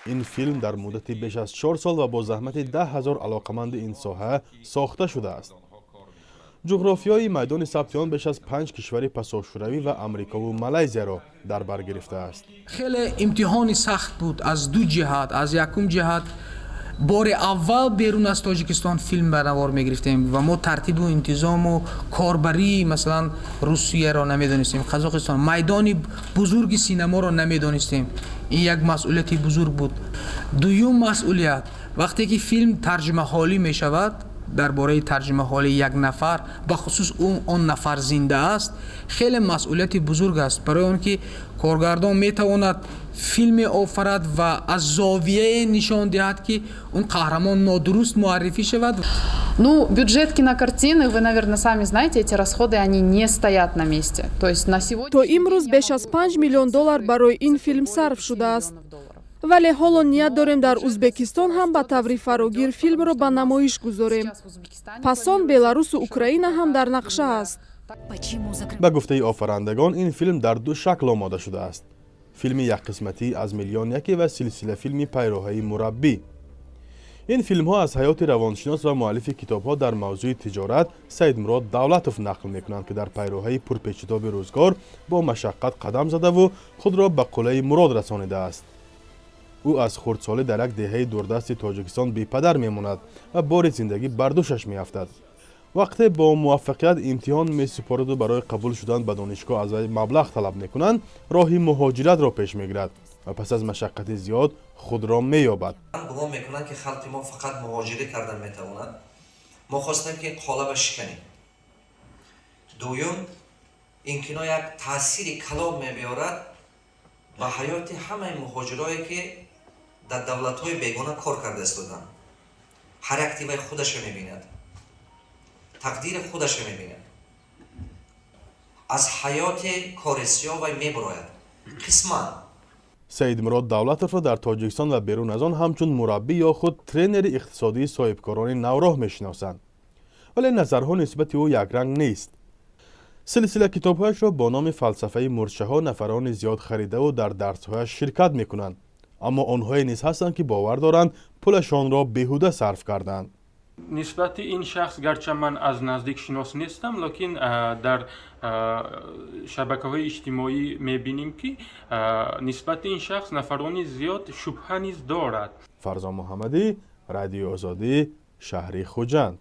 این فیلم در مدت بیش از 4 سال و با زحمت 10,000 علاقمند این ساحه ساخته شده است. جغرافیای میدان ثبت آن بیش از 5 کشور پساشوروی و امریکا و مالزی را در بر گرفته است. خیلی امتحانی سخت بود از دو جهت. از یکم جهت بار اول بیرون از تاجیکستان فیلم به نوار میگرفتیم و ما ترتیب و انتظام و کاربری مثلا روسیه را نمیدانستیم، قزاقستان، میدان بزرگ سینما را نمیدانستیم. این یک مسئولیت بزرگ بود. دوم مسئولیت وقتی که فیلم ترجمه حالی می شود، درباره ترجمه حالی یک نفر به خصوص اون نفر زنده است، خیلی مسئولیت بزرگ است برای اون که کارگردان میتواند فیلم آفرد و از زاویه нишон دهد که اون قهرمان نادرست معرفی شود. Ну, бюджет кинокартины, вы, наверное, сами знаете, эти расходы, они не стоят на месте. То есть на сегодня... То имрӯз беш аз $5 миллион барои ин филм сарф шудааст. вале ҳоло ният дорем дар узбекистон ҳам ба таври фарогир филмро ба намоиш гузорем. пас он беларусу украина ҳам дар нақша аст. به گفته آفرندگان این فیلم در دو شکل آماده شده است. فیلم یک قسمتی از میلیون یکی و سلسله فیلمی پیروهای مربی. این فیلم ها از حیات روانشناس و مؤلف کتاب ها در موضوع تجارت سید مراد دولتوف نقل میکنند که در پیروهای پرپیچیده روزگار با مشقت قدم زده و خود را به قله مراد رسانیده است. او از خردسالی در یک دهه دوردست تاجیکستان بی پدر میماند و بار زندگی بر دوشش میافتد. وقتی با موفقیت امتحان میسپارد و برای قبول شدن به دانشگاه از وی مبلغ طلب میکنند، راه مهاجرت را پیش میگیرد و پس از مشقت زیاد خود را مییابد. گمان میکنند که خلق ما فقط مهاجرت کردن میتواند. ما خواستیم که قالب شکنیم. دوم اینکه یک تاثیر کلان میبیارد و حیات همه مهاجرایی که در دولت‌های بیگانه کار کرده استودند. هر اکتیوی خودش میبیند. تقدیر خودش میبیند. از حیات کارسیا و میبراید. قسمان سید مراد دولتوف را در تاجیکستان و بیرون از آن همچون مربی یا خود ترینر اقتصادی صاحبکاران نوراه میشناسند. ولی نظرها نسبت او یک رنگ نیست. سلسله کتابهایش را با نام فلسفه مورچه‌ها نفران زیاد خریده و در درسهایش شرکت میکنند. اما آنهایی نیز هستند که باور دارند پولشان را بیهوده صرف کردند. نسبت این شخص گرچه من از نزدیک شناس نیستم، لیکن در شبکه‌های اجتماعی می‌بینیم که نسبت این شخص نفرانی زیاد شبهه نیز دارد. فرزان محمدی، رادیو آزادی، شهر خوجند.